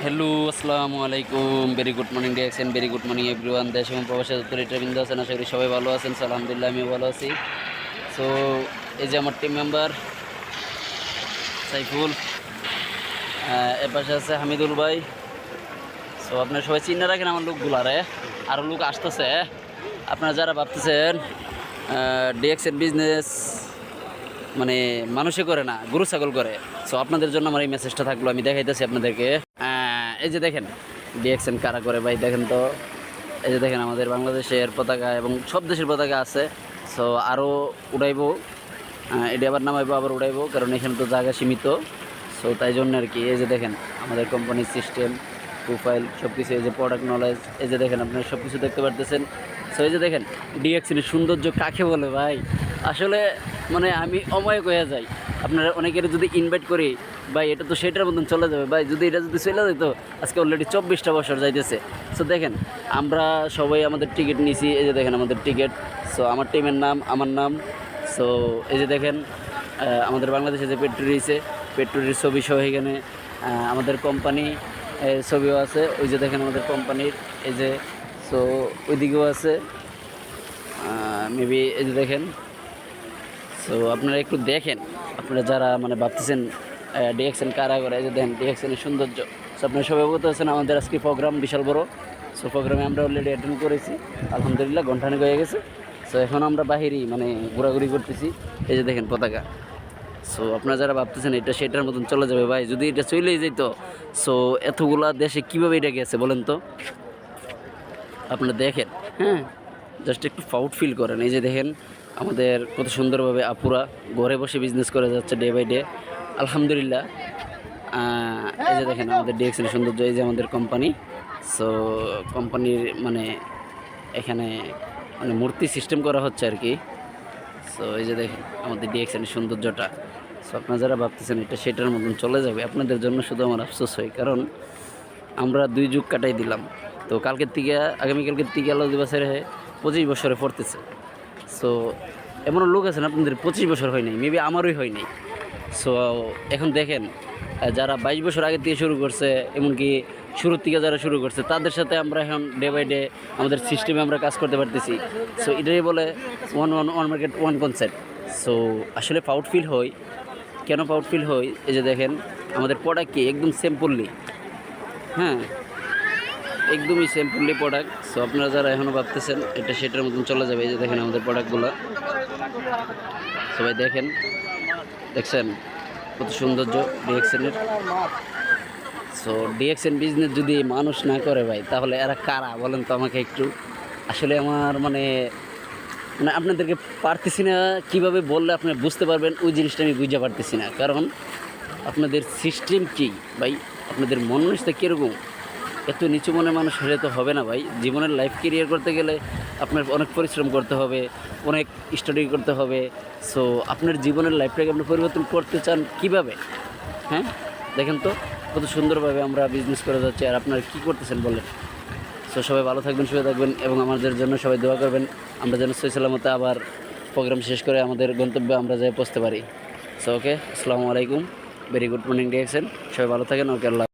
Hello, আসসালামু আলাইকুম। Very good morning DXN, very good morning everyone. দেশ এবং প্রবাসী ট্রেবিন্দু আছেন, আশা করি সবাই ভালো আছেন। সো আলহামদুলিল্লাহ আমিও ভালো আছি। সো এই যে আমার টিম মেম্বার সাইফুল, এর পাশে আছে হামিদুল ভাই। সো আপনারা সবাই চিন্তা রাখেন আমার লোকগুলারে, আরও লোক আসতেছে। আপনারা যারা ভাবতেছেন ডিএক্সএন বিজনেস মানে মানুষে করে না, গরু ছাগল করে, সো আপনাদের জন্য আমার এই মেসেজটা থাকলো, আমি দেখাইতেছি আপনাদেরকে। এই যে দেখেন ডিএক্সএন কারা করে ভাই, দেখেন তো। এই যে দেখেন আমাদের বাংলাদেশের পতাকা এবং সব দেশের পতাকা আছে। সো আরও উড়াইবো, এটি আবার নামাইবো, আবার উড়াইবো, কারণ এখানে তো জায়গা সীমিত। সো তাই জন্য আর কি। এই যে দেখেন আমাদের কোম্পানির সিস্টেম, প্রোফাইল, সব কিছু। এই যে প্রোডাক্ট নলেজ, এই যে দেখেন আপনারা সব কিছু দেখতে পারতেছেন। সো এই যে দেখেন ডিএক্সএনের সৌন্দর্য কাকে বলে ভাই, আসলে মানে আমি অময়ক হয়ে যাই। আপনারা অনেকের যদি ইনভাইট করি ভাই, এটা তো সেটার মতন চলে যাবে ভাই। যদি এটা যদি চলে যেত, আজকে অলরেডি 24টা বছর যাইতেছে। সো দেখেন আমরা সবাই আমাদের টিকিট নিছি। এই যে দেখেন আমাদের টিকিট। সো আমার টিমের নাম, আমার নাম। সো এই যে দেখেন আমাদের বাংলাদেশে যে পেট্রো রয়েছে, পেট্রোর ছবি সহ এখানে আমাদের কোম্পানি ছবিও আছে। ওই যে দেখেন আমাদের কোম্পানির এই যে, সো ওইদিকেও আছে মেবি। এই যে দেখেন। সো আপনারা একটু দেখেন, আপনারা যারা মানে ভাবতেছেন ডিএক্সএন কারা করে, এই যে দেখেন ডিএক্সএনের সৌন্দর্য। সো আপনারা সবাই বলতে আছেন আমাদের আজকে প্রোগ্রাম বিশাল বড়। সো প্রোগ্রামে আমরা অলরেডি অ্যাটেন্ড করেছি, আলহামদুলিল্লাহ ঘন্টাখানেক হয়ে গেছে। সো এখন আমরা বাহিরেই মানে ঘোরাঘুরি করতেছি। এই যে দেখেন পতাকা। সো আপনারা যারা ভাবতেছেন এটা সেটার মতন চলে যাবে ভাই, যদি এটা চলেই যেত, সো এতগুলা দেশে কীভাবে এটা গেছে বলেন তো। আপনারা দেখেন, হ্যাঁ, জাস্ট একটু প্রাউড ফিল করেন। এই যে দেখেন আমাদের কত সুন্দরভাবে আপুরা ঘরে বসে বিজনেস করে যাচ্ছে ডে বাই ডে, আলহামদুলিল্লাহ। এই যে দেখেন আমাদের ডিএক্সএন সৌন্দর্য। এই যে আমাদের কোম্পানি। সো কোম্পানির মানে এখানে মানে মূর্তি সিস্টেম করা হচ্ছে আর কি। সো এই যে দেখেন আমাদের ডিএক্সএনের সৌন্দর্যটা। সো আপনারা যারা ভাবতেছেন এটা সেটার মতন চলে যাবে, আপনাদের জন্য শুধু আমার আফসোস হয়, কারণ আমরা 2 যুগ কাটাই দিলাম। তো কালকের থেকে, আগামীকালকের থেকে আল্লাহ দিবসের 25 বছরে পড়তেছে। সো এমনও লোক আছেন আপনাদের 25 বছর হয় নাই, মেবি আমারই হয় নাই। সো এখন দেখেন যারা 22 বছর আগের থেকে শুরু করছে, এমনকি শুরুর থেকে যারা শুরু করছে, তাদের সাথে আমরা এখন ডে বাই ডে আমাদের সিস্টেমে আমরা কাজ করতে পারতেছি। সো এটাই বলে one market one concept. So আসলে প্রাউড ফিল হয়। কেন প্রাউড ফিল হয়? এই যে দেখেন আমাদের প্রোডাক্ট কি একদম সিম্পলি, হ্যাঁ, একদমই সিম্পলি প্রোডাক্ট। সো আপনারা যারা এখনও ভাবতেছেন এটা সেটার মতন চলে যাবে, এই যে দেখেন আমাদের প্রোডাক্টগুলো। সবাই দেখেন, দেখছেন কত সৌন্দর্য ডিএক্সএনের। সো ডিএক্সএন বিজনেস যদি মানুষ না করে ভাই, তাহলে এরা কারা বলেন তো আমাকে একটু। আসলে আমার মানে মানে আপনাদেরকে পারতেছি না কীভাবে বললে আপনি বুঝতে পারবেন, ওই জিনিসটা আমি বুঝতে পারতেছি না। কারণ আপনাদের সিস্টেম কী ভাই, আপনাদের মন মানুষটা কীরকম, এত নিচু মনের মানুষ হলে তো হবে না ভাই। জীবনের লাইফ কেরিয়ার করতে গেলে আপনার অনেক পরিশ্রম করতে হবে, অনেক স্টাডি করতে হবে। সো আপনার জীবনের লাইফটাকে আপনি পরিবর্তন করতে চান কীভাবে? হ্যাঁ, দেখেন তো কত সুন্দরভাবে আমরা বিজনেস করে যাচ্ছি, আর আপনারা কী করতেছেন বলেন। সো সবাই ভালো থাকবেন, সুস্থ থাকবেন, এবং আমাদের জন্য সবাই দোয়া করবেন, আমরা যেন সহি সালামতে আবার প্রোগ্রাম শেষ করে আমাদের গন্তব্যে আমরা যেয়ে পৌঁছতে পারি। সো ওকে, আসসালামু আলাইকুম, ভেরি গুড মর্নিং ডিএক্সএন। সবাই ভালো থাকেন। ওকে, আল্লাহ।